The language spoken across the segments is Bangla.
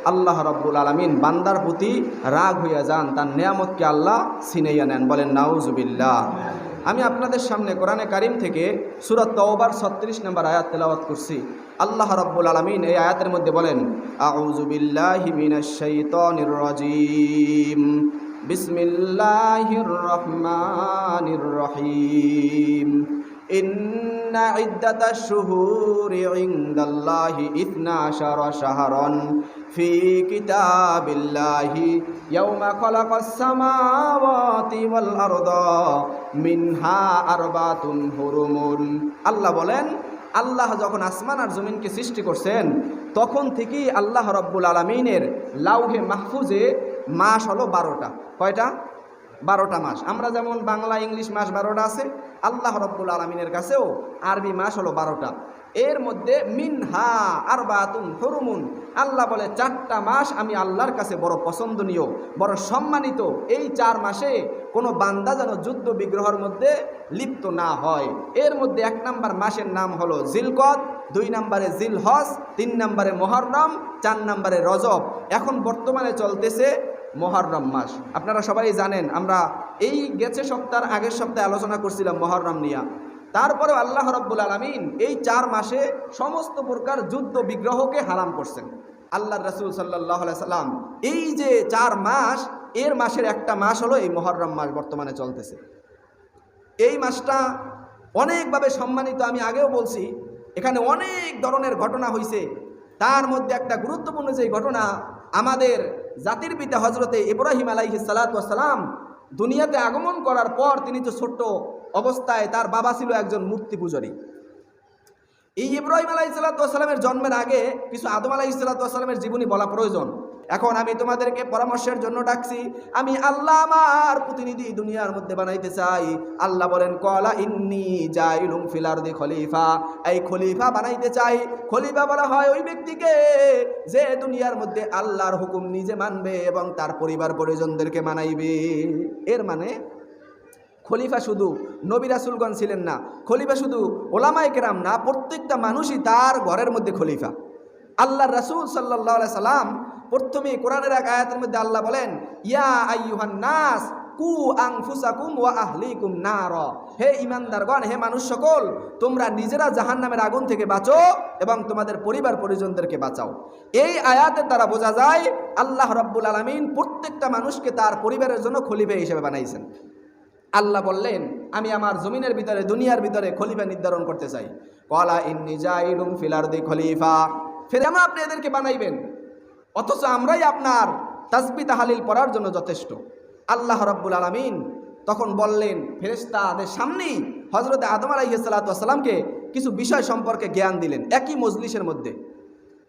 আল্লাহ রাব্বুল আলামিন বান্দার প্রতি রাগ হইয়া যান, তার নিয়ামতকে আল্লাহ ছিনাইয়া নেন। বলেন নাউজুবিল্লাহ। আমি আপনাদের সামনে কোরআনে কারিম থেকে সূরা তাওবার 36 নম্বর আয়াত তেলাওয়াত করছি। আল্লাহ রাব্বুল আলামিন এই আয়াতের মধ্যে বলেন, আউযু বিল্লাহি মিনাশ শাইতানির রাজীম, বিসমিল্লাহির রহমানির রহিম। ইন্না ইদ্দাতাশ শুহুরি ইনদাল্লাহি 12 শাহরান ফি কিতাবিল্লাহি ইয়াওমা খালাকাস সামাওয়াতি ওয়াল আরদা মিনহা আরবাতুন হুরুমুন। আল্লাহ বলেন, আল্লাহ যখন আসমান আর জমিনকে সৃষ্টি করছেন তখন থেকেই আল্লাহ রাব্বুল আলামিনের লাউহে মাহফুজে মাস হলো 12টা। কয়টা? 12টা মাস। আমরা যেমন বাংলা ইংলিশ মাস 12টা আছে, আল্লাহ রাব্বুল আলামিনের কাছেও আরবি মাস হলো 12টা। এর মধ্যে মিনহা আরবাতুন হুরুমুন, আল্লাহ বলে 4টা মাস আমি আল্লাহর কাছে বড় পছন্দনীয়, বড় সম্মানিত। এই 4 মাসে কোনো বান্দা যেন যুদ্ধ বিগ্রহের মধ্যে লিপ্ত না হয়। এর মধ্যে 1 নম্বর মাসের নাম হলো জিলকদ, 2 নম্বরে জিলহজ, 3 নম্বরে মুহররম, 4 নম্বরে রজব। এখন বর্তমানে চলতেছে মুহররম মাস। আপনারা সবাই জানেন, আমরা এই গেছে সপ্তাহের আগের সপ্তাহে আলোচনা করছিলাম মুহররম নিয়ে। তারপরে আল্লাহ রাব্বুল আলামিন এই 4 মাসে সমস্ত প্রকার যুদ্ধ বিগ্রহকে হারাম করছেন। আল্লাহর রাসূল সাল্লাল্লাহু আলাইহি সাল্লাম এই যে 4 মাস, এর মাসের একটা মাস হলো এই মুহররম মাস বর্তমানে চলতেছে। এই মাসটা অনেকভাবে সম্মানিত। আমি আগেও বলছি, এখানে অনেক ধরনের ঘটনা হয়েছে। তার মধ্যে একটা গুরুত্বপূর্ণ যে ঘটনা, আমাদের জাতির পিতা হযরতে ইব্রাহিম আলাইহিস সালাতু ওয়াস সালাম দুনিয়াতে আগমন করার পর তিনি তো ছোট্ট অবস্থায়, তার বাবা ছিল একজন মূর্তি পূজারী। এই ইব্রাহিম আলাইহিস সালাতু ওয়াস সালামের জন্মের আগে কিছু আদম আলাইহিস সালাতু ওয়াস সালামের জীবনী বলা প্রয়োজন। এখন আমি তোমাদেরকে পরামর্শের জন্য ডাকছি। আমি আল্লাহ আমার প্রতিনিধি দুনিয়ার মধ্যে বানাইতে চাই। আল্লাহ বলেন, ক্বালা ইন্নী জাইলুম ফিল আরদি খলিফা, এই খলিফা বানাইতে চাই। খলিফা বলা হয় ওই ব্যক্তিকে যে দুনিয়ার মধ্যে আল্লাহর হুকুম নিজে মানবে এবং তার পরিবার পরিজনদেরকে মানাইবে। এর মানে খলিফা শুধু নবী রাসূলগণ ছিলেন না, খলিফা শুধু ওলামায়ে কেরাম না, প্রত্যেকটা মানুষই তার ঘরের মধ্যে খলিফা। আল্লাহর রাসূল সাল্লাল্লাহু আলাইহি সাল্লাম প্রথমে কোরআনের এক আয়াতের মধ্যে আল্লাহ বলেন, ইয়া আইয়ুহান নাস কু আনফুসাকুম ওয়া আহলিকুম নারা, হে ঈমানদারগণ, হে মানুষ সকল, তোমরা নিজেরা জাহান্নামের আগুন থেকে বাঁচো এবং তোমাদের পরিবার পরিজনদেরকে বাঁচাও। এই আয়াতের দ্বারা বোঝা যায় আল্লাহ রাব্বুল আলামিন প্রত্যেকটা মানুষকে তার পরিবারের জন্য খলিফা হিসেবে বানাইছেন। আল্লাহ বললেন, আমি আমার জমিনের ভিতরে দুনিয়ার ভিতরে খলিফা নির্ধারণ করতে চাই। ক্বালা ইন্নী জাইলুম ফিল আরদি খলিফা, ফের কেন আপনি এদেরকে বানাইবেন, অথচ আমরাই আপনার তাসবিহ তাহলিল পড়ার জন্য যথেষ্ট। আল্লাহ রাব্বুল আলামিন তখন বললেন ফেরেশতাদের সামনেই হযরতে আদম আলাইহিস সালাতু ওয়াস সালামকে কিছু বিষয় সম্পর্কে জ্ঞান দিলেন একই মজলিসের মধ্যে।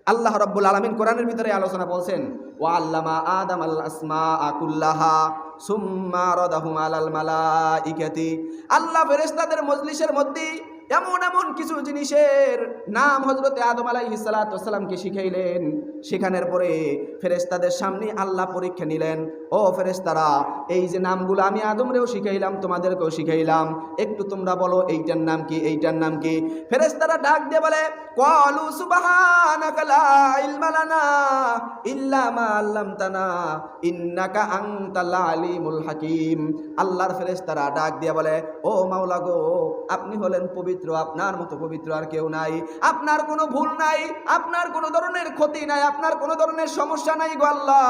আল্লাহ রাব্বুল আলামিন কোরআনের ভিতরে আলোচনা বলছেন, ওয়া আল্লামা আদম আল আসমাআ কুল্লাহা সুম্মা রাদাহুম আলাল মালাইকাতি। আল্লাহ ফেরেশতাদের মজলিসের মধ্যে এমন এমন কিছু জিনিসের নাম হযরতে আদম আলাইহিস সালাতু ওয়াস সালামকে শিখাইলেন। শেখানোর পরে ফেরেশতাদের সামনে আল্লাহ পরীক্ষা নিলেন, ও ফেরেশতারা, এই যে নামগুলো আমি আদমরেও শিখাইলাম, তোমাদেরকেও শিখাইলাম, একটু তোমরা বলো এইটার নাম কি, এইটার নাম কি। ফেরেশতারা ডাক দিয়ে বলে, ক্বালু সুবহানাকা লা ইলমা লানা ইল্লা মা আল্লামতানা ইন্নাকা আনতাল আলিমুল হাকিম। আল্লাহর ফেরেশতারা ডাক দিয়ে বলে, ও মাওলা গো, আপনি হলেন পবিত্র, আপনার মতো পবিত্র আর কেউ নাই, আপনার কোনো ভুল নাই, আপনার কোনো ধরনের ক্ষতি নাই, আপনার কোনো ধরনের সমস্যা নাই গো আল্লাহ।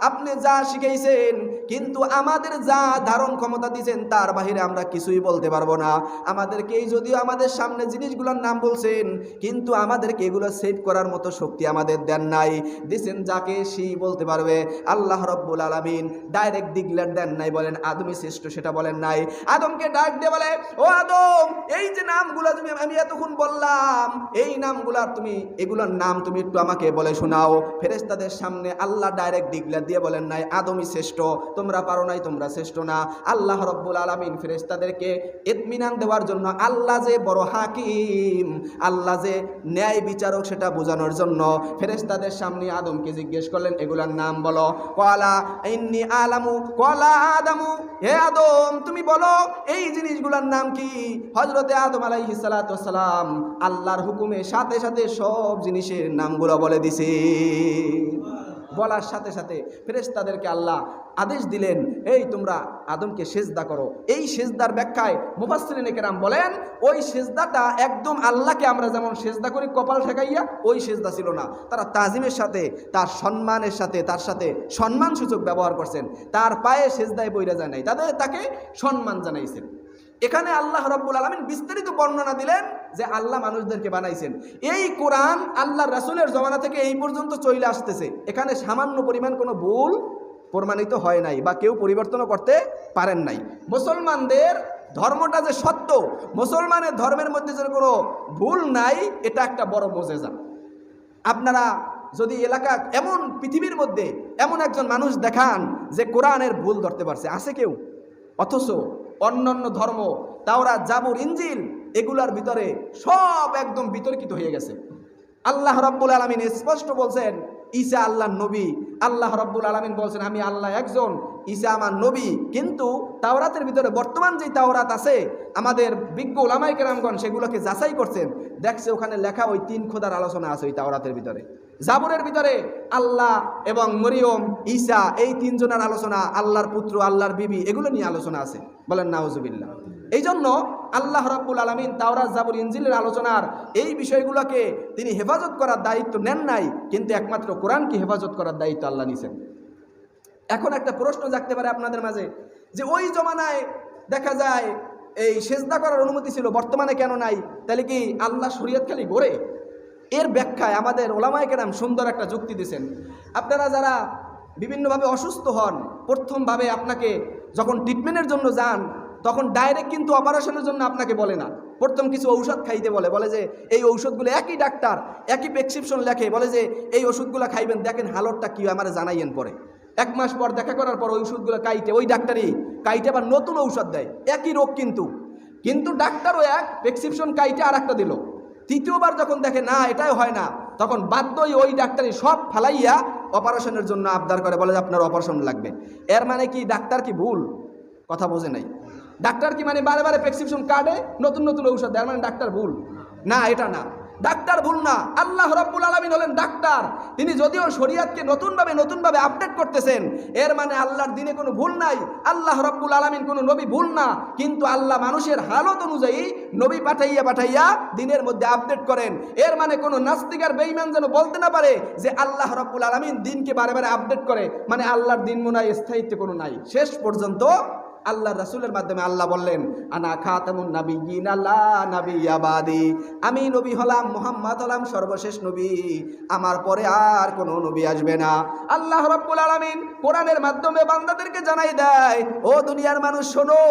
আপনি যা শিখাইছেন, কিন্তু আমাদের যা ধারণ ক্ষমতা দিয়েছেন তার বাহিরে আমরা কিছুই বলতে পারবো না। আমাদেরকে এই যদিও আমাদের সামনে জিনিসগুলোর নাম বলছেন, কিন্তু আমাদেরকে এগুলো সেভ করার মতো শক্তি আমাদের দেন নাই। দিছেন যাকে সেই বলতে পারবে। আল্লাহ রাব্বুল আলামিন ডাইরেক্ট ডিক্লেয়ার দেন নাই, বলেন আদমই শ্রেষ্ঠ, সেটা বলেন নাই। আদমকে ডাক দিয়ে বলে, ও আদম, এই যে নামগুলো তুমি আমি এতক্ষণ বললাম, এই নামগুলার তুমি এগুলোর নাম তুমি একটু আমাকে বলে শোনাও। ফেরেশতাদের সামনে আল্লাহ ডাইরেক্ট ডিক্লেয়ার দিয়ে বলেন নাই আদমই শ্রেষ্ঠ, তোমরা পারো নাই, তোমরা শ্রেষ্ঠ না। আল্লাহ রাব্বুল আলামিন ফেরেশতাদেরকে ইতমিনান দেওয়ার জন্য, আল্লাহ যে বড় হাকিম, আল্লাহ যে ন্যায় বিচারক, সেটা বোঝানোর জন্য ফেরেশতাদের সামনে আদমকে জিজ্ঞেস করলেন এগুলার নাম বলো। ক্বালা ইন্নী আলামু, ক্বালা আদামু, হে আদম তুমি বলো এই জিনিসগুলোর নাম কি। হযরতে আদম আলাইহিস সালাতু ওয়াস সালাম আল্লাহর হুকুমে সাথে সাথে সব জিনিসের নামগুলো বলে দিছে। বলার সাথে সাথে ফেরেশতাদেরকে আল্লাহ আদেশ দিলেন, এই তোমরা আদমকে সেজদা করো। এই সেজদার ব্যাখ্যায় মুফাসসিরিনে কেরাম বলেন, ওই সেজদাটা একদম আল্লাহকে আমরা যেমন সেজদা করি কপাল ঠেকাইয়া, ওই সেজদা ছিল না। তারা তাজিমের সাথে, তার সম্মানের সাথে, তার সাথে সম্মানসূচক ব্যবহার করছেন। তার পায়ে সেজদায় বইরা যায় নাই, তাকে সম্মান জানাইছেন। এখানে আল্লাহ রাব্বুল আলামিন বিস্তারিত বর্ণনা দিলেন যে আল্লাহ মানুষদেরকে বানাইছেন। এই কোরআন আল্লাহর রাসূলের জমানা থেকে এই পর্যন্ত চলে আসতেছে। এখানে সামান্য পরিমাণ কোনো ভুল প্রমাণিত হয় নাই বা কেউ পরিবর্তনও করতে পারেন নাই। মুসলমানদের ধর্মটা যে সত্য, মুসলমানের ধর্মের মধ্যে যে কোনো ভুল নাই, এটা একটা বড় মুজিজা। আপনারা যদি এলাকা এমন পৃথিবীর মধ্যে এমন একজন মানুষ দেখান যে কোরআনের ভুল ধরতে পারছে, আছে কেউ? অথচ অন্যান্য ধর্ম, তাওরাত, জাবুর, ইনজিল, এগুলার ভিতরে সব একদম বিতর্কিত হয়ে গেছে। আল্লাহ রাব্বুল আলামিন স্পষ্ট বলছেন ঈসা আল্লাহর নবী। আল্লাহ রাব্বুল আলামিন বলছেন আমি আল্লাহ একজন, ঈসা আমার নবী। কিন্তু তাওরাতের ভিতরে বর্তমান যে তাওরাত আছে, আমাদের বিজ্ঞ উলামায়ে কেরামগণ সেগুলোকে যাচাই করছেন, দেখছে ওখানে লেখা ওই 3 খোদার আলোচনা আছে ওই তাওরাতের ভিতরে। জাবুরের ভিতরে আল্লাহ এবং মরিয়ম, ঈসা, এই 3 জনের আলোচনা, আল্লাহর পুত্র, আল্লাহর বিবি, এগুলো নিয়ে আলোচনা আছে। বলেন নাউজুবিল্লাহ। এই জন্য আল্লাহ রাব্বুল আলামিন তাওরাত, জাবুর, ইনজিলের আলোচনার এই বিষয়গুলোকে তিনি হেফাজত করার দায়িত্ব নেন নাই, কিন্তু একমাত্র কোরআনকে হেফাজত করার দায়িত্ব আল্লাহ নিছেন। এখন একটা প্রশ্ন জাগতে পারে আপনাদের মাঝে যে ওই জমানায় দেখা যায় এই সেজদা করার অনুমতি ছিল, বর্তমানে কেন নাই? তাহলে কি আল্লাহ শরীয়ত খালি গড়ে? এর ব্যাখ্যায় আমাদের ওলামায়ে কেরাম সুন্দর একটা যুক্তি দিয়েছেন। আপনারা যারা বিভিন্নভাবে অসুস্থ হন, প্রথমভাবে আপনাকে যখন ট্রিটমেন্টের জন্য যান, তখন ডাইরেক্ট কিন্তু অপারেশনের জন্য আপনাকে বলে না, প্রথম কিছু ঔষধ খাইতে বলে যে এই ঔষধগুলো একই ডাক্তার একই প্রেসক্রিপশন লেখে, বলে যে এই ওষুধগুলো খাইবেন, দেখেন হালতটা কি আমার জানাইয়েন। পরে 1 মাস পর দেখা করার পর ওই ওষুধগুলো কাইটে, ওই ডাক্তারই কাইটে আবার নতুন ঔষধ দেয়, একই রোগ কিন্তু ডাক্তারও এক প্রেসক্রিপশন কাইটে আর একটা দিল। তৃতীয়বার যখন দেখে না এটাই হয় না, তখন বাধ্যই ওই ডাক্তারই সব ফালাইয়া অপারেশনের জন্য আবদার করে, বলে যে আপনার অপারেশন লাগবে। এর মানে কি ডাক্তার কি ভুল? কথা বোঝে নাই। ডাক্তার কি মানে বারে বারে প্রেসক্রিপশন কার্ডে নতুন নতুন ঔষধ দেয়, মানে ডাক্তার ভুল? না, এটা না, ডাক্তার ভুল না। আল্লাহ রাব্বুল আলামিন হলেন ডাক্তার। তিনি যদিও শরীয়তকে নতুনভাবে আপডেট করতেছেন, এর মানে আল্লাহর দিনে কোনো ভুল নাই। আল্লাহ রাব্বুল আলামিন কোনো নবী ভুল না, কিন্তু আল্লাহ মানুষের হালত অনুযায়ী নবী পাঠাইয়া দিনের মধ্যে আপডেট করেন। এর মানে কোনো নাস্তিক আর বেঈমান যেন বলতে না পারে যে আল্লাহ রাব্বুল আলামিন দিনকে বারে বারে আপডেট করে, মানে আল্লাহর দিন মনে হয় স্থায়িত্ব কোনো নাই। শেষ পর্যন্ত আল্লাহর রাসূলের মাধ্যমে আল্লাহ বললেন আনা খাতামুন নাবিয়্যিন লা নাবিয়্যা বাদি, আমি নবী হলাম, মুহাম্মদ হলাম সর্বশেষ নবী, আমার পরে আর কোনো নবী আসবে না। আল্লাহ রাব্বুল আলামিন কোরআনের মাধ্যমে বান্দাদেরকে জানাই দেয়, ও দুনিয়ার মানুষ শোনো,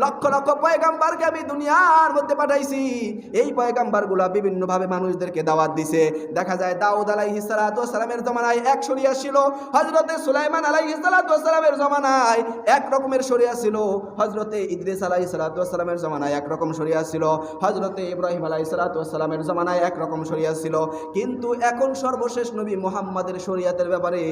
লক্ষ লক্ষ পয়গাম্বরকে আমি দুনিয়ার মধ্যে পাঠাইছি। এই পয়গাম্বরগুলো বিভিন্নভাবে মানুষদেরকে দাওয়াত দিছে। দেখা যায় দাউদ আলাইহিস সালাতু ওয়াস সালামের জমানায় এক শরিয়া ছিল, হযরতে সুলাইমান আলাইহিস সালাতু ওয়াস সালামের জমানায় এক রকমের শরিয়া ছিল, হযরতে ইদ্রিস আলাইহিস সালাতু ওয়াস সালামের জমানায় এক রকম শরিয়া ছিল, হযরতে ইব্রাহিম আলাইহিস সালাতু ওয়াস সালামের জমানায় এক রকম শরিয়া ছিল। কিন্তু এখন সর্বশেষ নবী মুহাম্মাদের শরিয়াতের ব্যাপারে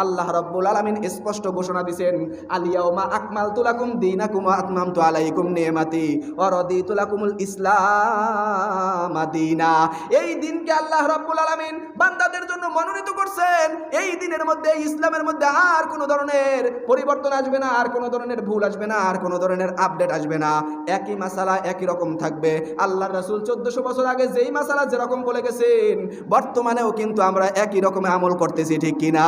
আল্লাহ রাব্বুল আলামিন স্পষ্ট ঘোষণা দিবেন, আলিয়াউমা আকমালতু লাকুম দীনাকুম ওয়া আতমামতু আলাইকুম নি'মাতি ওয়া রাদিতু লাকুমুল ইসলাম দীনা। এই দিনকে আল্লাহ রাব্বুল আলামিন বান্দাদের জন্য মনোনীত করছেন। এই দিনের মধ্যে, ইসলামের মধ্যে আর কোনো ধরনের পরিবর্তন আসবে না, আর কোনো ধরনের ভুল আসবে না, আর কোনো ধরনের আপডেট আসবে না। একই মাসালা একই রকম থাকবে। আল্লাহর রাসূল 1400 বছর আগে যেই মাসালা যেরকম বলে গেছেন, বর্তমানেও কিন্তু আমরা একই রকমে আমল করতেছি, ঠিক কিনা?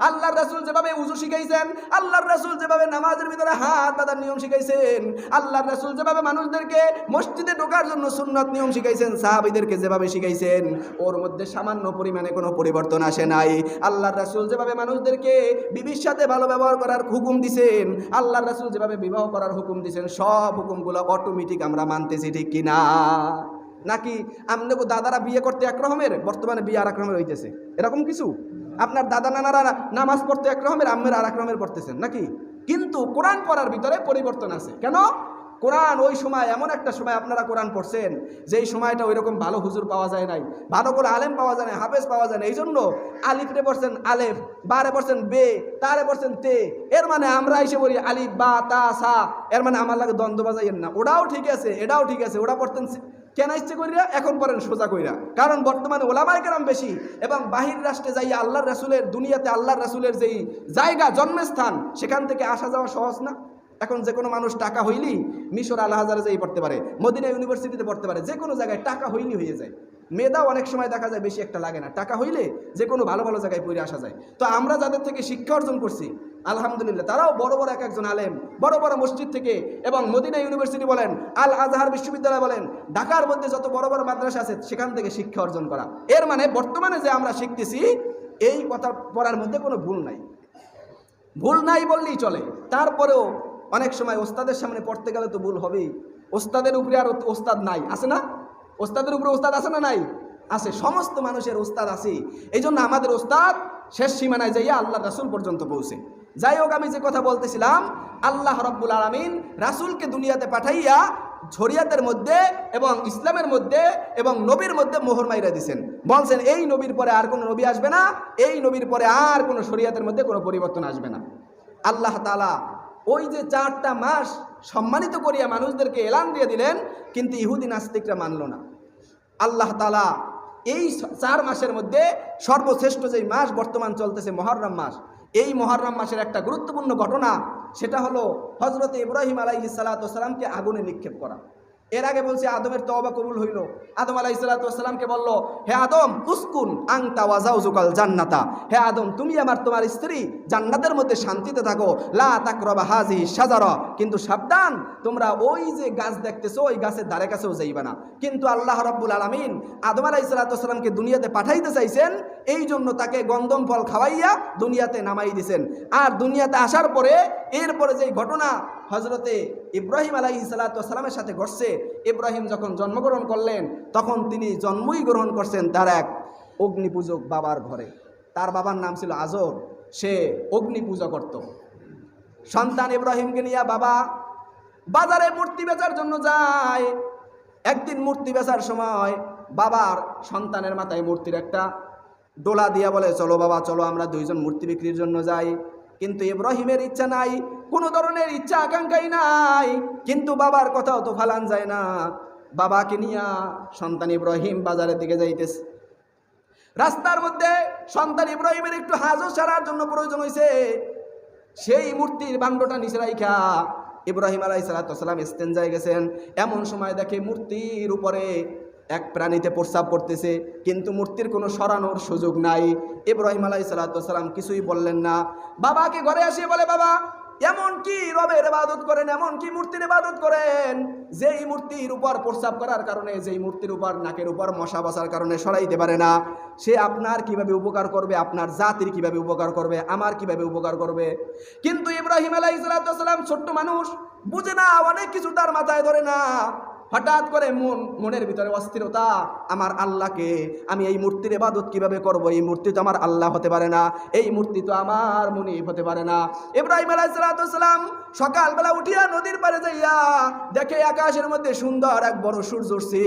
আল্লাহর রাসূল যেভাবে ওযু শিখাইছেন, আল্লাহর রাসূল যেভাবে নামাজের ভিতরে হাত বাঁধার নিয়ম শিখাইছেন, আল্লাহর রাসূল যেভাবে মানুষদেরকে মসজিদে ঢোকার জন্য সুন্নাত নিয়ম শিখাইছেন, সাহাবীদেরকে যেভাবে শিখাইছেন, ওর মধ্যে সামান্য পরিমাণে কোনো পরিবর্তন আসে নাই। আল্লাহর রাসূল যেভাবে মানুষদেরকে বিবির সাথে ভালো ব্যবহার করার হুকুম দিয়েছেন, আল্লাহর রাসূল যেভাবে বিবাহ করার হুকুম দিয়েছেন, সব হুকুমগুলো অটোমেটিক আমরা মানতেছি, ঠিক কিনা? নাকি আমনেগো দাদারা বিয়ে করতে এক রকমের, বর্তমানে বিয়ে আর এক রকমের হইতেছে, এরকম কিছু? আপনার দাদা নানারা নামাজ পড়তে এক রকমের, আম্মের আর এক রকমের পড়তেছেন নাকি? কিন্তু কোরআন পড়ার ভিতরে পরিবর্তন আছে। কেন? কোরআন ওই সময়, এমন একটা সময় আপনারা কোরআন পড়ছেন যেই সময়টা ওই রকম ভালো হুজুর পাওয়া যায় নাই, ভালো করে আলেম পাওয়া যায় না, হাফেজ পাওয়া যায় না। এই জন্য আলিফরে পড়ছেন আলেফ, বারে পড়ছেন বে, তারে পড়ছেন তে। এর মানে আমরা এসে বলি আলিফ বা তা সা, এর মানে আমার লাগে দ্বন্দ্ব বাজাইয়েন না। ওটাও ঠিক আছে, এটাও ঠিক আছে। ওটা পড়তেন কেন ইচ্ছে কইরা? এখন পড়েন সোজা কইরা। কারণ বর্তমানে ওলামায়ে কেরাম বেশি এবং বাহির রাষ্ট্রে যাইয়া আল্লাহর রাসূলের, দুনিয়াতে আল্লাহর রাসূলের যেই জায়গা, জন্মস্থান, সেখান থেকে আসা যাওয়া সহজ না। এখন যে কোনো মানুষ টাকা হইলেই মিশর আল আজহারে যেই পড়তে পারে, মদিনা ইউনিভার্সিটিতে পড়তে পারে, যে কোনো জায়গায় টাকা হইলেই হয়ে যায়। মেধাও অনেক সময় দেখা যায় বেশি একটা লাগে না, টাকা হইলে যে কোনো ভালো ভালো জায়গায় পড়ে আসা যায়। তো আমরা যাদের থেকে শিক্ষা অর্জন করছি আলহামদুলিল্লাহ, তারাও বড় বড় এক একজন আলেম, বড় বড় মসজিদ থেকে, এবং মদিনা ইউনিভার্সিটি বলেন, আল আজহার বিশ্ববিদ্যালয় বলেন, ঢাকার মধ্যে যত বড় বড় মাদ্রাসা আছে সেখান থেকে শিক্ষা অর্জন করা। এর মানে বর্তমানে যে আমরা শিখতেছি এই কথা পড়ার মধ্যে কোনো ভুল নাই, ভুল নাই বললেই চলে। তারপরেও অনেক সময় ওস্তাদের সামনে পড়তে গেলে তো ভুল হবেই। ওস্তাদের উপরে আর ওস্তাদ নাই, আছে না? ওস্তাদের উপরে ওস্তাদ আছে না নাই? আছে। সমস্ত মানুষের ওস্তাদ আছে। এই জন্য আমাদের ওস্তাদ শেষ সীমানায় যাইয়া আল্লাহ রাসূল পর্যন্ত পৌঁছে। যাই হোক, আমি যে কথা বলতেছিলাম, আল্লাহ রাব্বুল আলামিন রাসূলকে দুনিয়াতে পাঠাইয়া শরিয়াতের মধ্যে এবং ইসলামের মধ্যে এবং নবীর মধ্যে মোহর মাইরা দিয়েছেন। বলছেন এই নবীর পরে আর কোনো নবী আসবে না, এই নবীর পরে আর কোনো শরিয়াতের মধ্যে কোনো পরিবর্তন আসবে না। আল্লাহ তাআলা ওই যে 4টা মাস সম্মানিত করিয়া মানুষদেরকে এলান দিয়ে দিলেন, কিন্তু ইহুদি নাস্তিকরা মানল না। আল্লাহ তাআলা এই 4 মাসের মধ্যে সর্বশ্রেষ্ঠ যেই মাস বর্তমান চলতেছে মুহররম মাস, এই মুহররম মাসের একটা গুরুত্বপূর্ণ ঘটনা, সেটা হলো হযরত ইব্রাহিম আলাইহিস সালাতু ওয়াস সালামকে আগুনে নিক্ষেপ করা। এর আগে বলছে আদমের তওবা কবুল হইল। আদম আলাইহিস সালাতু ওয়াস সালামকে বলল, হে আদম, উসকুন আনতা ওয়া যাওজুকাল জান্নাতা, হে আদম তুমি আমার তোমার স্ত্রী জান্নাতের মধ্যে শান্তিতে থাকো, লা তাকরাবা হাযিহি শাজারা, কিন্তু সাবধান তোমরা ওই যে গাছ দেখতেছো ওই গাছের ধারে কাছেও যাইবা না। কিন্তু আল্লাহ রাব্বুল আলামিন আদম আলাইহিস সালাতু ওয়াস সালামকে দুনিয়াতে পাঠাইতে চাইছেন, এই জন্য তাকে গন্ধম ফল খাওয়াইয়া দুনিয়াতে নামাই দিয়েছেন। আর দুনিয়াতে আসার পরে এরপরে যেই ঘটনা হযরতে ইব্রাহিম আলাইহিস সালাতু ওয়াস সালামের সাথে ঘটছে, ইব্রাহিম যখন জন্মগ্রহণ করলেন তখন তিনি জন্মই গ্রহণ করছেন তার এক অগ্নিপূজক বাবার ঘরে। তার বাবার নাম ছিল আজর, সে অগ্নি পূজা করত। সন্তান ইব্রাহিমকে নিয়ে বাবা বাজারে মূর্তি বেচার জন্য যায়। একদিন মূর্তি বেচার সময় বাবার সন্তানের মাথায় মূর্তির একটা ডোলা দিয়া বলে, চলো বাবা চলো আমরা দুইজন মূর্তি বিক্রির জন্য যাই। কিন্তু ইব্রাহিমের ইচ্ছা নাই, কোনো ধরনের ইচ্ছা আকাঙ্ক্ষাই নাই, কিন্তু বাবার কথাও তো ফালান যায় না। বাবাকে নিয়ে সন্তান ইব্রাহিম বাজারের দিকে যাইতেছে। রাস্তার মধ্যে সন্তান ইব্রাহিমের একটু হাজত সারার জন্য প্রয়োজন হয়েছে। সেই মূর্তির বান্ডটা নিচে রাইখা ইব্রাহিম আলাইহিস সালাতু ওয়াস সালাম ইস্তেনজায় গেছেন। এমন সময় দেখে মূর্তির উপরে এক প্রাণীতে প্রস্রাব করতেছে, কিন্তু মূর্তির কোনো সরানোর সুযোগ নাই। ইব্রাহিম আলাইহিস সালাতু ওয়াস সালাম কিছুই বললেন না। বাবাকে ঘরে আসিয়ে বলে, বাবা এমন কি রবের ইবাদত করেন, এমন কি মূর্তির ইবাদত করেন যেই মূর্তির উপর প্রস্রাব করার কারণে, যেই মূর্তির উপর নাকের উপর মশা বসার কারণে সরাইতে পারে না, সে আপনার কিভাবে উপকার করবে, আপনার জাতির কিভাবে উপকার করবে, আমার কিভাবে উপকার করবে? কিন্তু ইব্রাহিম আলাইহিস সালাতু ওয়াস সালাম ছোট্ট মানুষ, বুঝে না, অনেক কিছু তার মাথায় ধরে না। হঠাৎ করে মনের ভিতরে অস্থিরতা, আমার আল্লাহকে আমি এই মূর্তির ইবাদত কিভাবে করব? এই মূর্তি তো আমার আল্লাহ হতে পারে না, এই মূর্তি তো আমার মুনিব হতে পারে না। ইব্রাহিম আলাইহিস সালাতু ওয়াস সালাম সকালবেলা উঠিয়া নদীর পাড়ে যাইয়া দেখে আকাশের মধ্যে সুন্দর এক বড় সূর্য উঠছে।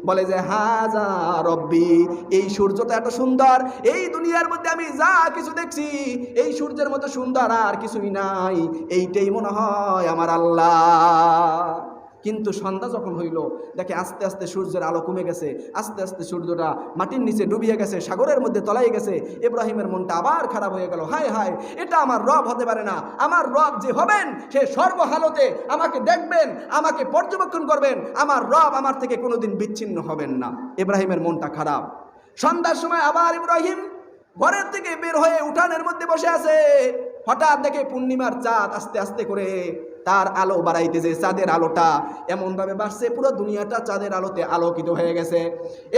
বলে যে হাজা রব্বি, এই সূর্যটা এত সুন্দর, এই দুনিয়ার মধ্যে আমি যা কিছু দেখছি এই সূর্যের মতো সুন্দর আর কিছুই নাই, এইটাই মনে হয় আমার আল্লাহ। কিন্তু সন্ধ্যা যখন হইল দেখে আস্তে আস্তে সূর্যের আলো কমে গেছে, আস্তে আস্তে সূর্যটা মাটির নিচে ডুবিয়ে গেছে, সাগরের মধ্যে তলায় গেছে। ইব্রাহিমের মনটা আবার খারাপ হয়ে গেল। হায় হায়, এটা আমার রব হতে পারে না। আমার রব যে হবেন সে সর্বহালতে আমাকে দেখবেন, আমাকে পর্যবেক্ষণ করবেন। আমার রব আমার থেকে কোনোদিন বিচ্ছিন্ন হবেন না। ইব্রাহিমের মনটা খারাপ। সন্ধ্যার সময় আবার ইব্রাহিম ঘরের থেকে বের হয়ে উঠানের মধ্যে বসে আছে। হঠাৎ দেখে পূর্ণিমার চাঁদ আস্তে আস্তে করে তার আলো বাড়াইতেছে। চাঁদের আলোটা এমনভাবে বাড়ছে পুরো দুনিয়াটা চাঁদের আলোতে আলোকিত হয়ে গেছে।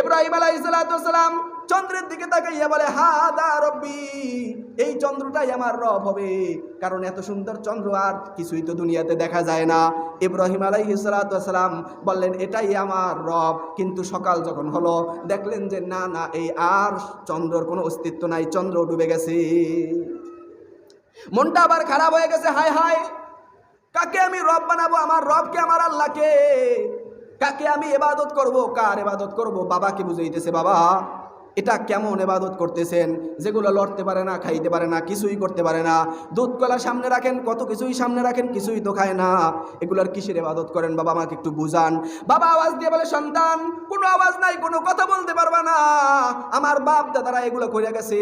ইব্রাহিম আলাইহিস সালাতু ওয়াস সালাম চন্দ্রের দিকে তাকাইয়া বলে, হাদা রব্বি, এই চন্দ্রটাই আমার রব হবে, কারণ এত সুন্দর চন্দ্র আর কিছুই তো দুনিয়াতে দেখা যায় না। ইব্রাহিম আলাইহিস সালাতু ওয়াস সালাম বললেন, এটাই আমার রব। কিন্তু সকাল যখন হলো দেখলেন যে না না, এই আর চন্দ্রর কোনো অস্তিত্ব নাই, চন্দ্র ডুবে গেছে। মনটা আবার খারাপ হয়ে গেছে। হায় হায়, কাকে আমি রব বানাবো? আমার রবকে, আমার আল্লাহকে। কাকে আমি ইবাদত করব, কার ইবাদত করব? বাবাকে বুঝাইতেছে, বাবা এটা কেমন ইবাদত করতেছেন যেগুলো লড়তে পারে না, খাইতে পারে না, কিছুই করতে পারে না। দুধ কলা সামনে রাখেন, কত কিছুই সামনে রাখেন, কিছুই তো খায় না। এগুলোর কিসের ইবাদত করেন বাবা, আমাকে একটু বুঝান। বাবা আওয়াজ দিয়ে বলে, সন্তান কোনো আওয়াজ নাই, কোনো কথা বলতে পারবা না, আমার বাপ দাদারা এগুলো কইরা গেছে,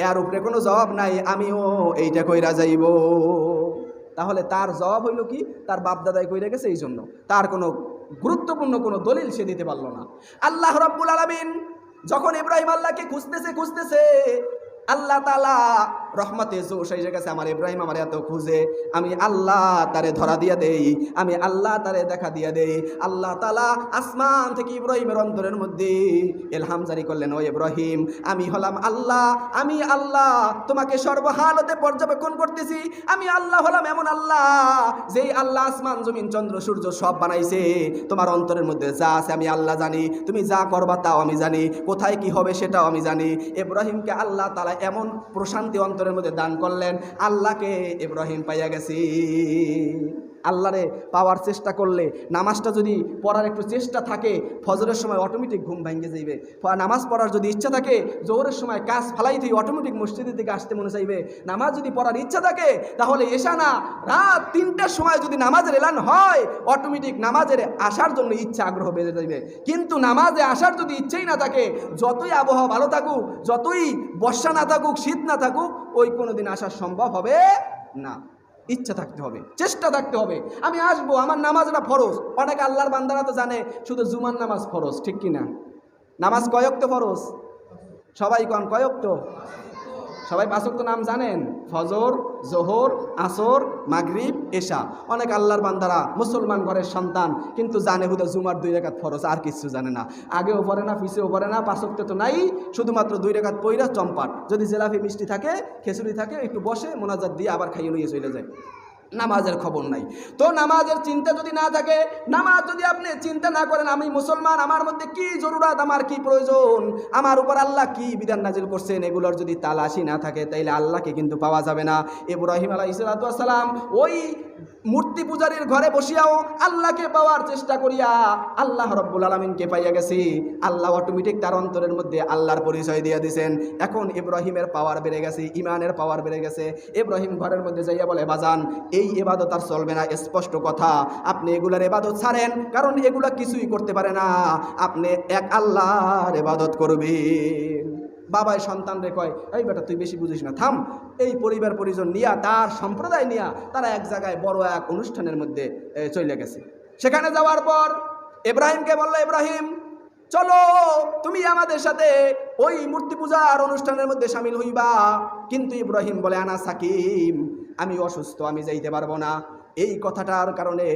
এর উপরে কোনো জবাব নাই, আমিও এইটা কইরা যাইব। তাহলে তার জবাব হইল কি, তার বাপ দাদাই কইরা গেছে, এই জন্য তার কোনো গুরুত্বপূর্ণ কোনো দলিল সে দিতে পারল না। আল্লাহ রাব্বুল আলামিন যখন ইব্রাহিম আল্লাহকে খুঁজতেছে আল্লাহ তাআলা রহমতে জোশ এসে গেছে, আমার ইব্রাহিম আমার এত খুঁজে, আমি আল্লাহ তারে ধরা দিয়া দেই, আমি আল্লাহ তারে দেখা দিয়া দেই। আল্লাহ তাআলা আসমান থেকে ইব্রাহিমের অন্তরের মধ্যে ইলহাম জারি করলেন, ও ইব্রাহিম আমি হলাম আল্লাহ, আমি আল্লাহ তোমাকে সর্বহালতে পর্যবেক্ষণ করতেছি। আমি আল্লাহ হলাম এমন আল্লাহ, যেই আল্লাহ আসমান জমিন চন্দ্র সূর্য সব বানাইছে, তোমার অন্তরের মধ্যে যা আছে আমি আল্লাহ জানি, তুমি যা করবা তাও আমি জানি, কোথায় কি হবে সেটাও আমি জানি। ইব্রাহিমকে আল্লাহ তাআলা এমন প্রশান্তি অন্তরের মধ্যে দান করলেন, আল্লাহকে ইব্রাহিম পাইয়া গেছি। আল্লাহরে পাওয়ার চেষ্টা করলে, নামাজটা যদি পড়ার একটু চেষ্টা থাকে, ফজরের সময় অটোমেটিক ঘুম ভেঙে যাইবে। নামাজ পড়ার যদি ইচ্ছা থাকে, জোহরের সময় কাজ ফালাই দিয়ে অটোমেটিক মসজিদের দিকে আসতে মনে চাইবে। নামাজ যদি পড়ার ইচ্ছা থাকে, তাহলে এশা না রাত 3টার সময় যদি নামাজের এলান হয়, অটোমেটিক নামাজের আসার জন্য ইচ্ছা আগ্রহ বেড়ে যাইবে। কিন্তু নামাজে আসার যদি ইচ্ছেই না থাকে, যতই আবহাওয়া ভালো থাকুক, যতই বর্ষা না থাকুক, শীত না থাকুক, ওই কোনোদিন আসা সম্ভব হবে না। ইচ্ছা থাকতে হবে, চেষ্টা থাকতে হবে, আমি আসবো, আমার নামাজটা ফরজ। অনেক আল্লাহর বান্দারা তো জানে শুধু জুমার নামাজ ফরজ, ঠিক কিনা? নামাজ কয়ক্ত ফরজ? সবাই কন কয়ক্ত? সবাই 5 ওয়াক্ত নাম জানেন? ফজর, জোহর, আসর, মাগরিব, এশা। অনেক আল্লাহর বান্দারা মুসলমান ঘরের সন্তান, কিন্তু জানে হুদা জুমার 2 রাকাত ফরজ, আর কিছু জানে না। আগেও পড়ে না, পিছেও পড়ে না, 5 ওয়াক্ত তো নাই, শুধুমাত্র 2 রাকাত পইরা চম্পাট, যদি জেলাফি মিষ্টি থাকে, খিচুড়ি থাকে, একটু বসে মোনাজাত দিয়ে আবার খাইয়ে নিয়ে চলে যায়। নামাজের খবর নাই। তো নামাজের চিন্তা যদি না থাকে, নামাজ যদি আপনি চিন্তা না করেন, আমি মুসলমান, আমার মধ্যে কি জরুরত, আমার কি প্রয়োজন, আমার উপর আল্লাহ কি বিধান নাজিল করছেন, এগুলোর যদি তালাশি না থাকে, তাইলে আল্লাহকে কিন্তু পাওয়া যাবে না। ইব্রাহিম আলাইহিস সালাম ওই মূর্তি পূজারীর ঘরে বসিয়াও আল্লাহকে পাওয়ার চেষ্টা করিয়া আল্লাহ রাব্বুল আলামিনকে পাইয়া গেছি। আল্লাহ অটোমেটিক তার অন্তরের মধ্যে আল্লাহর পরিচয় দিয়ে দিয়েছেন। এখন ইব্রাহিমের পাওয়ার বেড়ে গেছে, ইমানের পাওয়ার বেড়ে গেছে। ইব্রাহিম ঘরের মধ্যে যাইয়া বলে, বাজান এই ইবাদত আর চলবে না, স্পষ্ট কথা, আপনি এগুলার ইবাদত ছাড়েন, কারণ এগুলা কিছুই করতে পারে না, আপনি এক আল্লাহর ইবাদত করবেন। বাবাই সন্তানরে কয়, এই বেটা তুই বেশি বুঝিস না, থাম। এই পরিবার পরিজন নিয়া, তার সম্প্রদায় নিয়া তারা এক জায়গায় বড় এক অনুষ্ঠানের মধ্যে চলে গেছে। সেখানে যাওয়ার পর ইব্রাহিমকে বলল, ইব্রাহিম চলো তুমি আমাদের সাথে ওই মূর্তি পূজার অনুষ্ঠানের মধ্যে শামিল হইবা। কিন্তু ইব্রাহিম বলে, আনা সাকিম, আমি অসুস্থ, আমি যাইতে পারবো না। এই কথাটার কারণে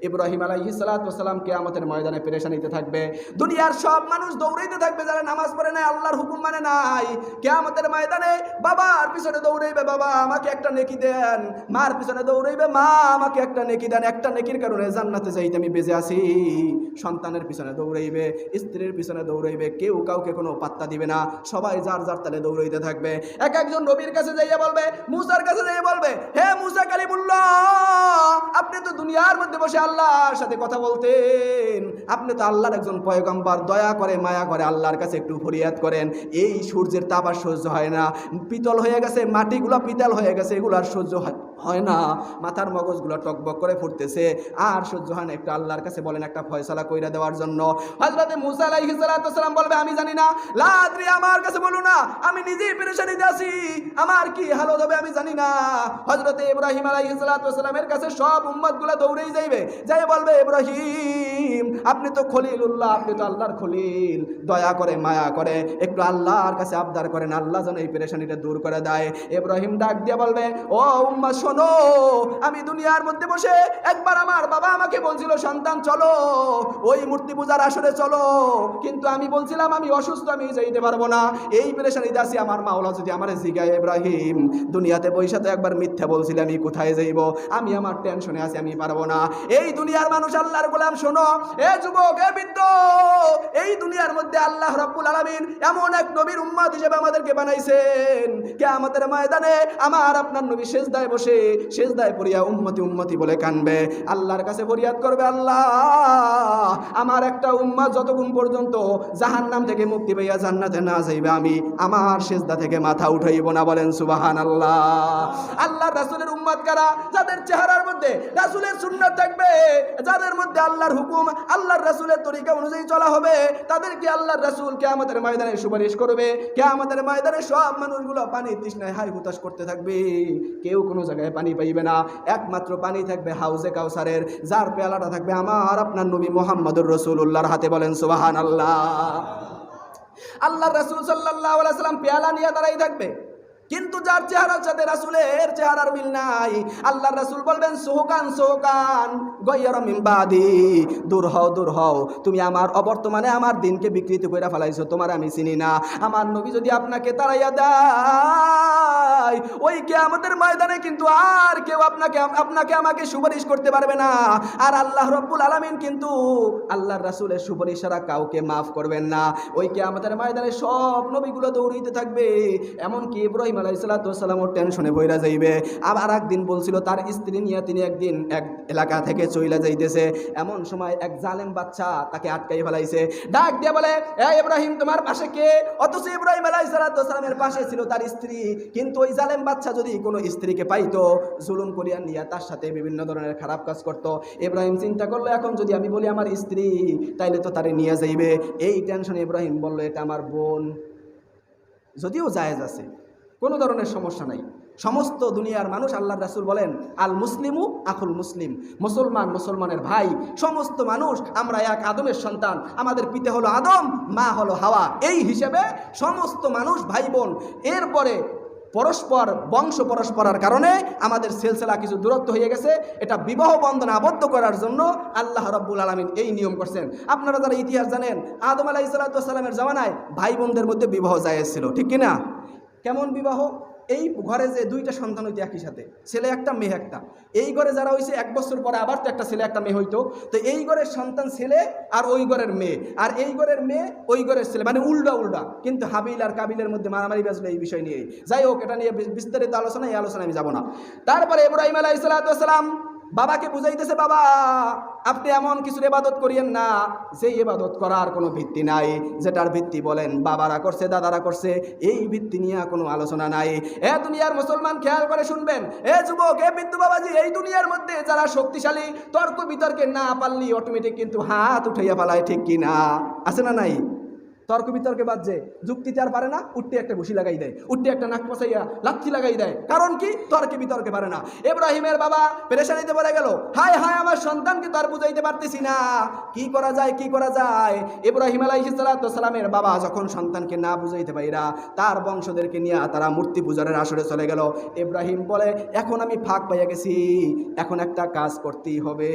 ইব্রাহিম আলাইহিস সালাম কিয়ামতের ময়দানে পেরেশানিতে থাকবে। দুনিয়ার সব মানুষ দৌড়াইতে থাকবে যারা নামাজ পড়ে নাই, আল্লাহর হুকুম মানে নাই। কিয়ামতের ময়দানে বাবার পিছনে দৌড়াইবে, বাবা আমাকে একটা নেকি দেন, মার পিছনে দৌড়াইবে, মা আমাকে একটা নেকি দেন, একটা নেকির কারণে জান্নাতে যাইতে আমি বেঁচে আছি। সন্তানের পিছনে দৌড়াইবে, স্ত্রীর পিছনে দৌড়াইবে, কেউ কাউকে কোনো পাত্তা দিবে না, সবাই যার যার তালে দৌড়াইতে থাকবে। এক একজন নবীর কাছে যাইয়া বলবে, মুসার কাছে যাইয়া বলবে, হে মুসা কালিমুল্লাহ, আপনি তো দুনিয়ার মধ্যে বসে আল্লাহর সাথে কথা বলতেন, আপনি তো আল্লাহর একজন পয়গম্বর, দয়া করে মায়া করে আল্লাহর কাছে একটু ফরিয়াদ করেন। এই সূর্যের তাপ আর সহ্য হয় না, পিতল হয়ে গেছে, মাটিগুলো পিতল হয়ে গেছে, এগুলো আর সহ্য হয় না, মাথার মগজগুলো টকবক করে ফুটতেছে, আর সহ্য হয় না, একটু আল্লাহর কাছে বলেন একটা ফয়সালা কইরা দেওয়ার জন্য। হযরতে মুসা আলাইহিস সালাম বলবে, আমি জানি না, লা আদরি, আমার কাছে বলো না, আমি নিজেই পেরেশানিতে আছি, আমার কি হালত হবে আমি জানি না। হযরতে ইব্রাহিম আলাইহিস সালামের কাছে সব উম্মতগুলো দৌড়েই যাইবে, যাই বলবে, ইব্রাহিম আপনি তো খলিলুল্লাহ, আপনি তো আল্লাহর খলিল, দয়া করে মায়া করে একটু আল্লাহর কাছে আবদার করেন, আল্লাহ যেন এই পেরেশানিটা দূর করে দেয়। ইব্রাহিম ডাক দিয়ে বলবে, ও উম্মত শোনো, আমি দুনিয়ার মধ্যে বসে একবার আমার বাবা আমাকে বলছিল, সন্তান চলো ওই মূর্তি পূজার আসরে চলো, কিন্তু আমি বলছিলাম আমি অসুস্থ, আমি যাইতে পারবো না, এই পেরেশানিতে আছি। আমার মাওলা যদি আমার জিগায়, ইব্রাহিম দুনিয়াতে বৈশা তো একবার মিথ্যা বলছিলাম, আমি কোথায় যাইব, আমি আমার টেনশনে আছি, আমি পারবো না। এই দুনিয়ার মানুষ, আল্লাহর গোলাম শোনো, এ যুবক, এ বৃদ্ধ, এই দুনিয়ার মধ্যে আল্লাহ রাব্বুল আলামিন এমন এক নবীর উম্মত হিসেবে আমাদেরকে বানাইছেন, কিয়ামতের ময়দানে আমার আপনার নবী সিজদায় বসে সেজদায় পড়িয়া উম্মতি উম্মতি বলে কানবে, আল্লাহর কাছে ফরিয়াদ করবে, আল্লাহ আমার একটা উম্মত যতক্ষণ পর্যন্ত জাহান্নাম থেকে মুক্তি পাইয়া জান্নাতে না যাইবে আমি আমার সেজদা থেকে মাথা উঠাইব না। বলেন সুবহানাল্লাহ। আল্লাহর রাসূলের উম্মত কারা? যাদের চেহারার মধ্যে রাসূলের সুন্নাত থাকবে, যাদের মধ্যে আল্লাহর হুকুম আল্লাহর রাসূলের তরিকা অনুযায়ী চলা হবে, তাদেরকে আল্লাহর রাসূল কিয়ামতের ময়দানে সুপারিশ করবে। কিয়ামতের ময়দানে সব মানুষগুলো পানি তৃষ্ণায় হাই হুতাশ করতে থাকবে, কেউ কোনো জায়গায় পানি পাইবে না, একমাত্র পানি থাকবে হাউজে কাউসারের, যার পেয়ালাটা থাকবে আমার আপনার নবী মুহাম্মদুর রাসূলুল্লাহর হাতে। বলেন সুবহানাল্লাহ। আল্লাহর রাসূল সাল্লাল্লাহু আলাইহি ওয়াসাল্লাম পেয়ালা নিয়ে দাঁড়াই থাকবে, কিন্তু যার চেহারার সাথে রাসূলের চেহারার মিল নাই, আল্লাহর রাসূল বলবেন সুহকান সুহকান গায়র মিন বাদি, দূর হও, তুমি আমার অবর্তমানে আমার দিনকে বিকৃত করে ফেলাইছো, তোমার আমি চিনি না। আমার নবী যদি আপনাকে তাড়াইয়া দেয়, ওই কিয়ামতের ময়দানে কিন্তু আর কেউ আপনাকে আমাকে সুপারিশ করতে পারবে না। আর আল্লাহ রাব্বুল আলামিন কিন্তু আল্লাহর রাসূলের সুপারিশ ছাড়া কাউকে মাফ করবেন না। ওই কিয়ামতের ময়দানে সব নবীগুলো দৌড়াইতে থাকবে, এমনকি ইব্রাহিম আলাইহিস সালাম টেনশনে বইরা যাইবে। আবার একদিন বলছিল তার স্ত্রী নিয়ে তিনি একদিন এক এলাকা থেকে চইলা যাইতেছে, এমন সময় এক জালেম বাচ্চা তাকে আটকাই ফেলাইছে, ডাক দিয়ে বলে, এ ইব্রাহিম তোমার পাশে কে? অথচ ইব্রাহিম আলাইহিস সালামের পাশে ছিল তার স্ত্রী, কিন্তু ওই জালেম বাচ্চা যদি কোনো স্ত্রীকে পাইতো জুলুম করিয়া নিয়ে তার সাথে বিভিন্ন ধরনের খারাপ কাজ করত। ইব্রাহিম চিন্তা করলো, এখন যদি আমি বলি আমার স্ত্রী, তাইলে তো তারে নিয়ে যাইবে। এই টেনশনে ইব্রাহিম বলল, এটা আমার বোন, যদিও জায়েজ আছে, কোনো ধরনের সমস্যা নাই। সমস্ত দুনিয়ার মানুষ, আল্লাহর রাসূল বলেন আল মুসলিমু আখুল মুসলিম, মুসলমান মুসলমানের ভাই। সমস্ত মানুষ আমরা এক আদমের সন্তান, আমাদের পিতা হলো আদম, মা হলো হাওয়া, এই হিসেবে সমস্ত মানুষ ভাই বোন। এরপরে পরস্পর বংশ পরস্পরের কারণে আমাদের সিলসিলা কিছু দূরত্ব হয়ে গেছে, এটা বিবাহ বন্ধনে আবদ্ধ করার জন্য আল্লাহ রাব্বুল আলামিন এই নিয়ম করছেন। আপনারা যারা ইতিহাস জানেন, আদম আলাইহিস সালামের জামানায় ভাই বোনদের মধ্যে বিবাহ জায়েজ ছিল, ঠিক কিনা? কেমন বিবাহ? এই ঘরে যে দুইটা সন্তান হইতো একই সাথে, ছেলে একটা মেয়ে একটা, এই ঘরে যারা হয়েছে 1 বছর পরে আবার তো একটা ছেলে একটা মেয়ে হইতো, তো এই ঘরের সন্তান ছেলে আর ওই ঘরের মেয়ে, আর এই ঘরের মেয়ে ওই ঘরের ছেলে, মানে উল্টা। কিন্তু হাবিল আর কাবিলের মধ্যে মারামারি বাজলো এই বিষয় নিয়ে। যাই হোক, এটা নিয়ে বিস্তারিত আলোচনা, এই আলোচনা আমি যাব না। তারপরে ইব্রাহিম আলাইহিস সালাম বাবাকে বুঝাইতেছে, বাবা আপনি এমন কিছু ইবাদত করিয়েন না যে ইবাদত করার কোনো ভিত্তি নাই, যেটার ভিত্তি বলেন বাবারা করছে দাদারা করছে, এই ভিত্তি নিয়ে কোনো আলোচনা নাই। এ দুনিয়ার মুসলমান খেয়াল করে শুনবেন, এ যুবক, এ বৃদ্ধ বাবাজি, এই দুনিয়ার মধ্যে যারা শক্তিশালী, তর্ক বিতর্কে না পারলি অটোমেটিক কিন্তু হাত উঠাইয়া পালায়, ঠিক কি না? আছে না নাই? তর্ক বিতর্কে বাজছে, যুক্তিতে আর পারে না, উঠতে একটা ঘুষি লাগাই দেয়, উঠতে একটা নাক পচাইয়া লাথি লাগাই দেয়। কারণ কি? তর্কে বিতর্কে পারে না। ইব্রাহিমের বাবা পেরেশানিতে পড়ে গেল, হায় আমার সন্তানকে তো আর বুঝাইতে পারতেছি না, কি করা যায়? ইব্রাহিম আলাইহিস সালামের বাবা যখন সন্তানকে না বুঝাইতে পাইরা তার বংশদেরকে নিয়ে তারা মূর্তি পূজারের আসরে চলে গেল। ইব্রাহিম বলে, এখন আমি ফাঁক পাইয়া গেছি, এখন একটা কাজ করতেই হবে।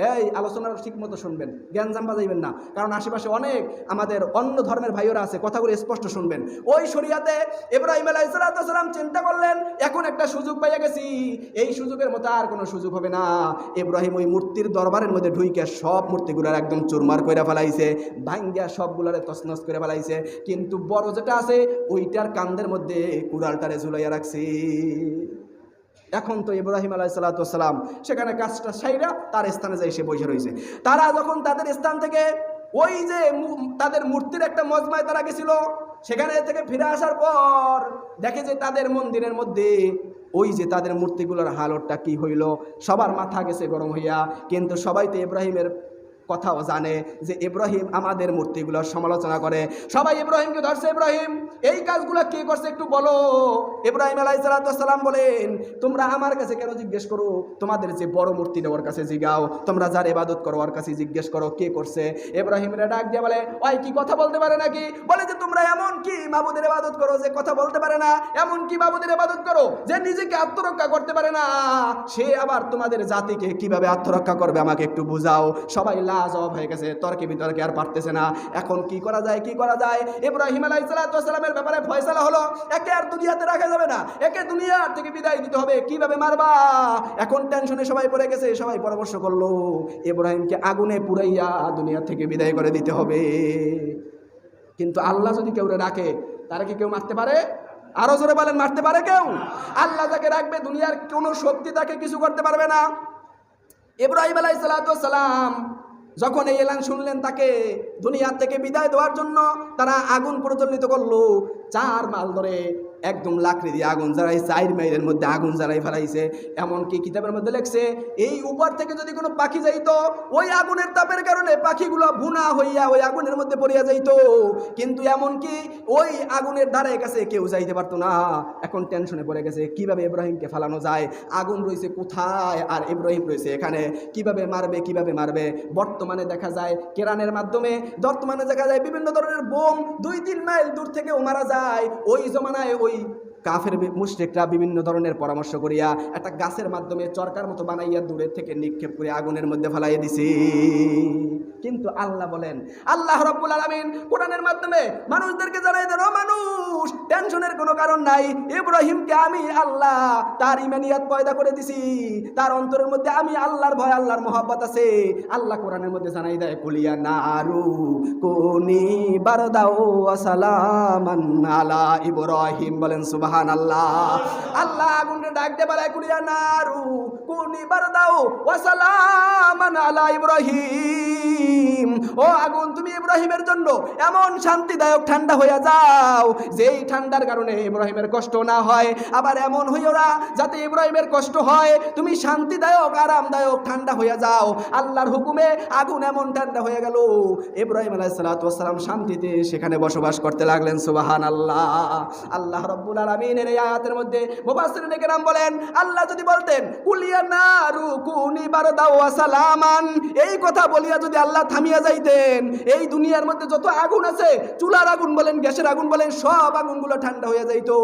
এই আলোচনার ঠিক মতো শুনবেন, জ্ঞানজাম বাজাইবেন না, কারণ আশেপাশে অনেক আমাদের অন্য ধর্মের ভাইয়েরা আছে, কথাগুলো স্পষ্ট শুনবেন। ওই শরিয়াতে ইব্রাহিম আলাইহিস সালাম চিন্তা করলেন, এখন একটা সুযোগ পাইয়া গেছি, এই সুযোগের মতো আর কোনো সুযোগ হবে না। ইব্রাহিম ওই মূর্তির দরবারের মধ্যে ঢুইকে সব মূর্তিগুলার একদম চুরমার করে ফেলাইছে, ভাঙ্গিয়া সবগুলারে তছনছ করে ফেলাইছে, কিন্তু বড় যেটা আছে ওইটার কান্দের মধ্যে কুড়ালটারে ঝুলাইয়া রাখছে। এখন তো ইব্রাহিম আলাইহিস সালাম সেখানে কাজটা সাইরা তার স্থানে যাই সে বসে রয়েছে। তারা যখন তাদের স্থান থেকে ওই যে তাদের মূর্তির একটা মজমায় তারা গেছিল, সেখানে থেকে ফিরে আসার পর দেখে যে তাদের মন্দিরের মধ্যে ওই যে তাদের মূর্তিগুলোর হালতটা কি হইল, সবার মাথা গেছে গরম হইয়া। কিন্তু সবাই তো ইব্রাহিমের কথাও জানে যে ইব্রাহিম আমাদের মূর্তিগুলোর সমালোচনা করে, সবাই ইব্রাহিমকে ধরছে, ইব্রাহিম এই কাজগুলো কে করছে একটু বলো। ইব্রাহিম আলাইহিস সালাম বলেন, তোমরা আমার কাছে কেন জিজ্ঞেস করো? তোমাদের যে বড় মূর্তি ওর কাছে জিগাও, তোমরা যার ইবাদত করো ওর কাছে জিজ্ঞেস করো কে করছে। ইব্রাহিমের ডাক দিয়ে বলে, ওই কি কথা বলতে পারে নাকি? বলে যে তোমরা এমন কি মাবুদের ইবাদত করো যে কথা বলতে পারে না, এমন কি মাবুদের ইবাদত করো যে নিজেকে আত্মরক্ষা করতে পারে না, সে আবার তোমাদের জাতিকে কিভাবে আত্মরক্ষা করবে আমাকে একটু বুঝাও। সবাই জবাব হয়ে গেছে, তর্কে বিতর্কে আর পারতেছে না। এখন কি করা যায়? ইব্রাহিম আলাইহিস সালামের ব্যাপারে ফয়সালা হলো, একে আর দুনিয়াতে রাখা যাবে না, একে দুনিয়া থেকে বিদায় দিতে হবে। কিভাবে মারবা? এখন টেনশনে সবাই পড়ে গেছে, সবাই পরামর্শ করলো ইব্রাহিমকে আগুনে পুড়াইয়া দুনিয়া থেকে বিদায় করে দিতে হবে। কিন্তু আল্লাহ যদি কেউ রাখে, তারা কি কেউ মারতে পারে? আরো জোরে বলেন, মারতে পারে কেউ? আল্লাহ তাকে রাখবে, দুনিয়ার কোনো শক্তি তাকে কিছু করতে পারবে না। ইব্রাহিম আলাইহিস সালাম যখন এই এলান শুনলেন, তাকে দুনিয়া থেকে বিদায় দেওয়ার জন্য তারা আগুন প্রজ্বলিত করলো। 4 মাইল ধরে একদম লাকড়ি দিয়ে আগুন জ্বালাই, 4 মাইলের মধ্যে আগুন জ্বালাই ফেলাইছে। এমনকি কিতাবের মধ্যে লেখছে, এই উপর থেকে যদি কোনো পাখি যাইতো, ওই আগুনের তাপের কারণে পাখিগুলো ভুনা হইয়া ওই আগুনের মধ্যে পড়িয়া যাইতো। কিন্তু এমনকি ওই আগুনের ধারে কাছে কেউ যাইতে পারতো না। এখন টেনশনে পড়ে গেছে, কিভাবে ইব্রাহিমকে ফালানো যায়, আগুন রয়েছে কোথায় আর ইব্রাহিম রয়েছে এখানে, কিভাবে মারবে। বর্তমানে দেখা যায় কেরানের মাধ্যমে, বর্তমানে দেখা যায় বিভিন্ন ধরনের বোম 2-3 মাইল দূর থেকেও মারা যায়। ওই জমানায় ওই কাফের মুশরিকরা বিভিন্ন ধরনের পরামর্শ করিয়া একটা গাছের মাধ্যমে চরকার মতো বানাইয়া দূরের থেকে নিক্ষেপ করে আগুনের মধ্যে ফেলাইয়া দিছে। কিন্তু আল্লাহ বলেন, আল্লাহ রাব্বুল আলামিন কোরআনের মাধ্যমে মানুষদেরকে জানাই দেন, ও মানুষ, টেনশনের কোনো কারণ নাই। ইব্রাহিমকে আমি আল্লাহ তার ইমানিয়াত পয়দা করে দিছি, তার অন্তরের মধ্যে আমি আল্লাহর ভয়, আল্লাহর মহব্বত আছে। আল্লাহ কোরআনের মধ্যে জানাই দেয়, কুলিয়া নারু কুনি বারদাও ওয়া সালামান আলা ইব্রাহিম। বলেন সুবহানাল্লাহ। আল্লাহ আগুনকে ডাক দিয়ে বলে, কুলিয়া নারু কুনি বারদাও ওয়া সালামান আলা ইব্রাহিম। ও আগুন, তুমি ইব্রাহিমের জন্য এমন শান্তিদায়ক ঠান্ডা হইয়া যাও, যেই ঠান্ডার কারণে ইব্রাহিমের কষ্ট না হয়। আবার এমন হইও না যাতে ইব্রাহিমের কষ্ট হয়, তুমি শান্তিদায়ক আরামদায়ক ঠান্ডা হইয়া যাও। আল্লাহর হুকুমে আগুন এমন ঠান্ডা হয়ে গেল, ইব্রাহিম আলাইহিস সালাম শান্তিতে সেখানে বসবাস করতে লাগলেন। সুবহানাল্লাহ। আল্লাহ রাব্বুল আলামিনের এই আয়াতের মধ্যে মুফাসসিরিনে কেরাম বলেন, আল্লাহ যদি বলতেন কুলিয়া নারু কুনি বারদাও ওয়া সালামান, এই কথা বলিয়া যদি আল্লাহ থামিয়া যাইতেন, এই দুনিয়ার মধ্যে যত আগুন আছে, চুলার আগুন বলেন, গ্যাসের আগুন বলেন, সব আগুনগুলো ঠান্ডা হয়ে যাইতো।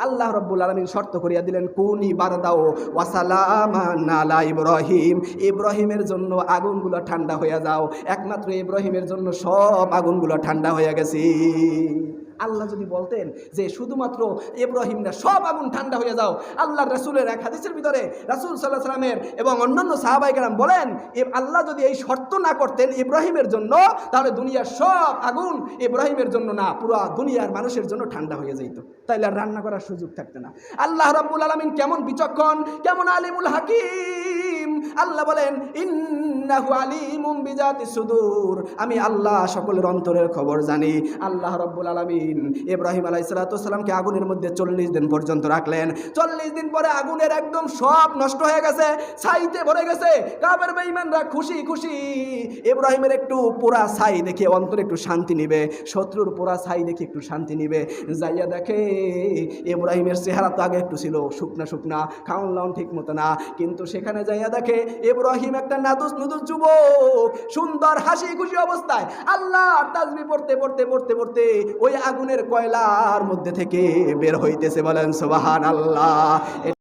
আল্লাহ রাব্বুল আলামিন শর্ত করিয়া দিলেন, কুনি বারদাও ওয়া সালামান আলা ইব্রাহিম, ইব্রাহিমের জন্য আগুনগুলো ঠান্ডা হয়ে যাও। একমাত্র ইব্রাহিমের জন্য সব আগুনগুলো ঠান্ডা হয়ে গেছে। আল্লাহ যদি বলতেন যে শুধুমাত্র ইব্রাহিম না, সব আগুন ঠান্ডা হয়ে যাও, আল্লাহর রাসূলের এক হাদিসের ভিতরে রাসূল সাল্লাল্লাহু আলাইহি ওয়াসাল্লামের এবং অন্যান্য সাহাবায়ে কেরাম বলেন, আল্লাহ যদি এই শর্ত না করতেন ইব্রাহিমের জন্য, তাহলে দুনিয়ার সব আগুন ইব্রাহিমের জন্য না, পুরো দুনিয়ার মানুষের জন্য ঠান্ডা হয়ে যেত, তাইলে আর রান্না করার সুযোগ থাকতো না। আল্লাহ রাব্বুল আলামিন কেমন বিচক্ষণ, কেমন আলিমুল হাকিম। আল্লাহ বলেন, ইন্নাহু আলিমুম বিজাতিস সুদূর, আমি আল্লাহ সকলের অন্তরের খবর জানি। আল্লাহ রাব্বুল আলামিন ইব্রাহিম আলাইহিস সালামকে আগুনের মধ্যে 40 দিন পর্যন্ত রাখলেন। 40 দিন পরে আগুনের একদম সব নষ্ট হয়ে গেছে, ছাইতে ভরে গেছে। কাফের বেঈমানরা খুশি খুশি, ইব্রাহিমের একটু পোড়া ছাই দেখে অন্তরে একটু শান্তি নিবে, শত্রুর পোড়া ছাই দেখে একটু শান্তি নিবে। যাইয়া দেখে ইব্রাহিমের চেহারা তো আগে একটু ছিল শুকনা শুকনা, খাওন লাউন ঠিক মতো না, কিন্তু সেখানে যাইয়া দেখে ইব্রাহিম একটা নাদুস নুদুস যুবক, সুন্দর হাসি খুশি অবস্থায় আল্লাহর তাসবিহ পড়তে পড়তে পড়তে পড়তে ওই আগুনের কয়লার মধ্যে থেকে বের হইতেছে। বলেন সুবহানাল্লাহ।